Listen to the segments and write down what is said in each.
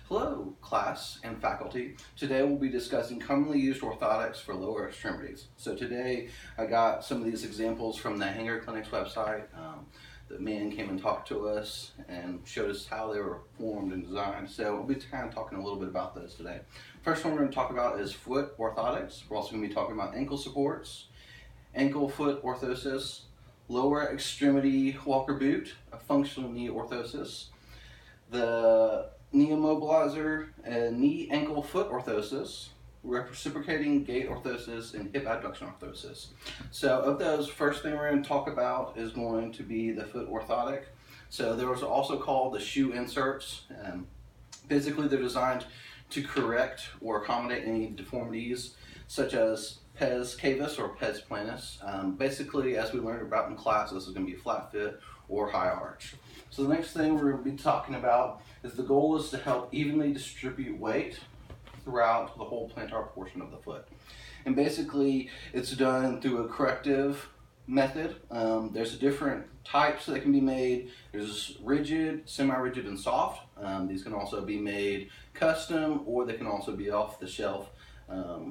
Hello, class and faculty. Today we'll be discussing commonly used orthotics for lower extremities. So today I got some of these examples from the Hanger Clinic's website. The man came and talked to us and showed us how they were formed and designed. So we'll be kind of talking a little bit about those today. First one we're going to talk about is foot orthotics. We're also going to be talking about ankle supports, ankle foot orthosis, lower extremity walker boot, a functional knee orthosis, the knee immobilizer, and knee ankle foot orthosis, reciprocating gait orthosis, and hip abduction orthosis. So of those, first thing we're going to talk about is going to be the foot orthotic. So there was also called the shoe inserts. Basically they're designed to correct or accommodate any deformities such as pes cavus or pes planus. Basically, as we learned about in class, this is going to be flat foot or high arch. So the next thing we're going to be talking about is the goal is to help evenly distribute weight throughout the whole plantar portion of the foot. And basically it's done through a corrective method. There's different types that can be made. There's rigid, semi-rigid, and soft. These can also be made custom, or they can also be off the shelf,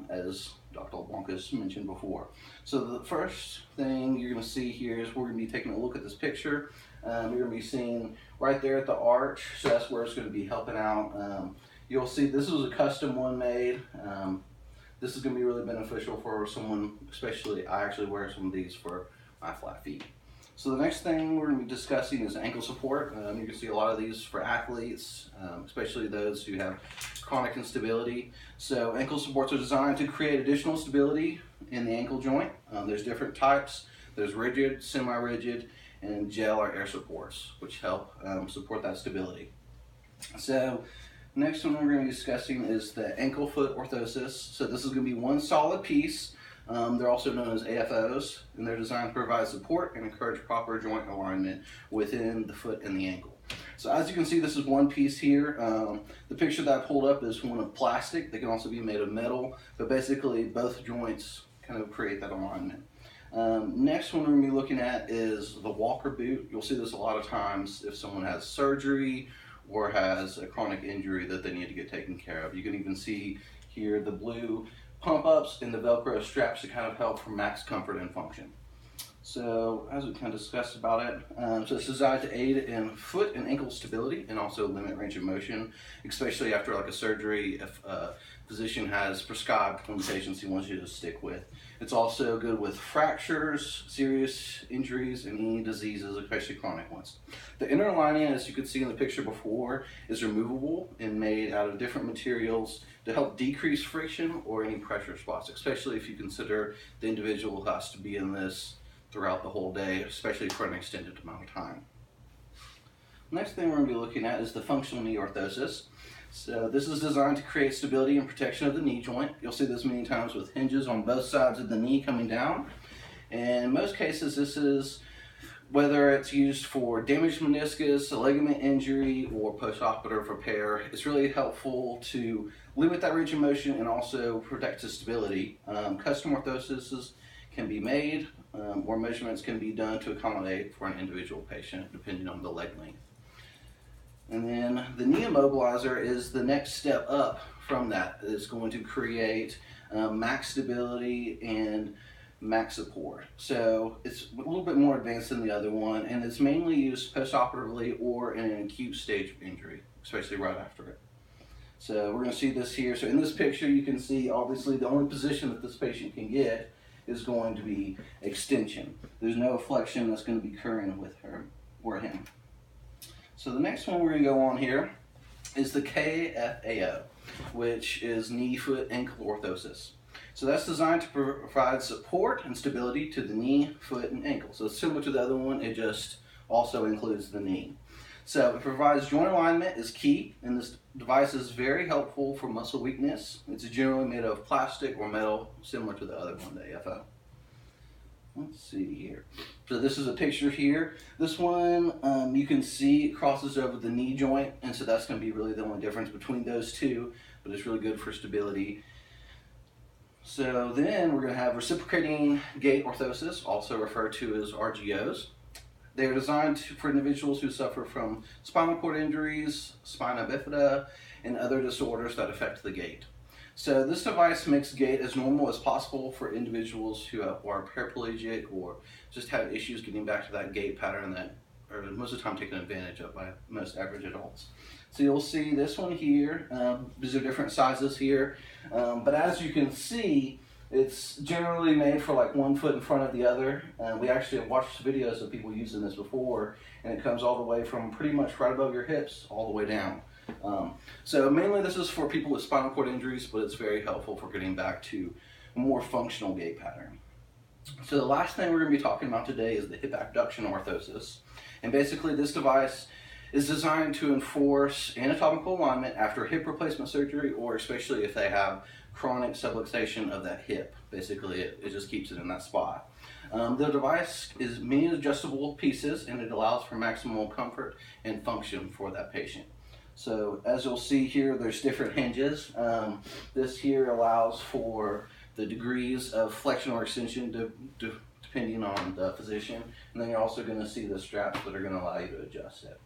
as Dr. LeBlanc mentioned before. So the first thing you're going to see here is we're going to be taking a look at this picture. You're going to be seeing right there at the arch, so that's where it's going to be helping out. You'll see this was a custom one made. This is going to be really beneficial for someone, especially I actually wear some of these for my flat feet. So the next thing we're going to be discussing is ankle support. You can see a lot of these for athletes, especially those who have chronic instability. So ankle supports are designed to create additional stability in the ankle joint. There's different types. There's rigid, semi-rigid, and gel or air supports, which help support that stability. So next one we're going to be discussing is the ankle foot orthosis. So this is going to be one solid piece. They're also known as AFOs, and they're designed to provide support and encourage proper joint alignment within the foot and the ankle. So as you can see, this is one piece here. The picture that I pulled up is one of plastic. They can also be made of metal, but basically both joints kind of create that alignment. Next one we're going to be looking at is the walker boot. You'll see this a lot of times if someone has surgery or has a chronic injury that they need to get taken care of. You can even see here the blue pump ups and the Velcro straps to kind of help for max comfort and function. So as we kind of discussed about it, so it's designed to aid in foot and ankle stability and also limit range of motion, especially after like a surgery if a physician has prescribed limitations he wants you to stick with. It's also good with fractures, serious injuries, and any diseases, especially chronic ones. The inner lining, as you could see in the picture before, is removable and made out of different materials to help decrease friction or any pressure spots, especially if you consider the individual has to be in this throughout the whole day, especially for an extended amount of time. Next thing we're going to be looking at is the functional knee orthosis. So this is designed to create stability and protection of the knee joint. You'll see this many times with hinges on both sides of the knee coming down. And in most cases, this is whether it's used for damaged meniscus, a ligament injury, or post-operative repair. It's really helpful to limit that range of motion and also protect the stability. Custom orthoses can be made or measurements can be done to accommodate for an individual patient depending on the leg length. And then the knee immobilizer is the next step up from that. It's going to create max stability and max support. So it's a little bit more advanced than the other one, and it's mainly used post-operatively or in an acute stage of injury, especially right after it. So we're going to see this here. So in this picture you can see obviously the only position that this patient can get is going to be extension. There's no flexion that's going to be occurring with her or him. So the next one we're going to go on here is the KFAO, which is knee, foot, ankle orthosis. So that's designed to provide support and stability to the knee, foot, and ankle. So it's similar to the other one, it just also includes the knee. So it provides joint alignment is key, and this device is very helpful for muscle weakness. It's generally made of plastic or metal, similar to the other one, the AFO. Let's see here. So this is a picture here. This one, you can see it crosses over the knee joint, and so that's going to be really the only difference between those two, but it's really good for stability. So then we're going to have reciprocating gait orthosis, also referred to as RGOs. They are designed for individuals who suffer from spinal cord injuries, spina bifida, and other disorders that affect the gait. So this device makes gait as normal as possible for individuals who are paraplegic or just have issues getting back to that gait pattern that are most of the time taken advantage of by most average adults. So you'll see this one here. These are different sizes here, but as you can see, it's generally made for like 1 foot in front of the other. We actually have watched videos of people using this before, and it comes all the way from pretty much right above your hips all the way down. So mainly this is for people with spinal cord injuries, but it's very helpful for getting back to a more functional gait pattern. So the last thing we're going to be talking about today is the hip abduction orthosis. And basically this device is designed to enforce anatomical alignment after hip replacement surgery, or especially if they have chronic subluxation of that hip. Basically it just keeps it in that spot. The device is many adjustable pieces, and it allows for maximal comfort and function for that patient. So as you'll see here, there's different hinges. This here allows for the degrees of flexion or extension depending on the physician. And then you're also going to see the straps that are going to allow you to adjust it.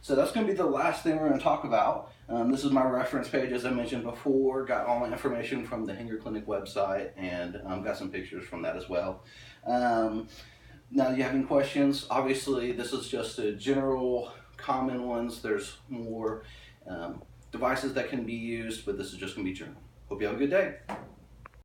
So that's going to be the last thing we're going to talk about. This is my reference page, as I mentioned before. Got all the information from the Hanger Clinic website, and got some pictures from that as well. Now, do you have any questions? Obviously, this is just a general common ones. There's more devices that can be used, but this is just going to be general. Hope you have a good day.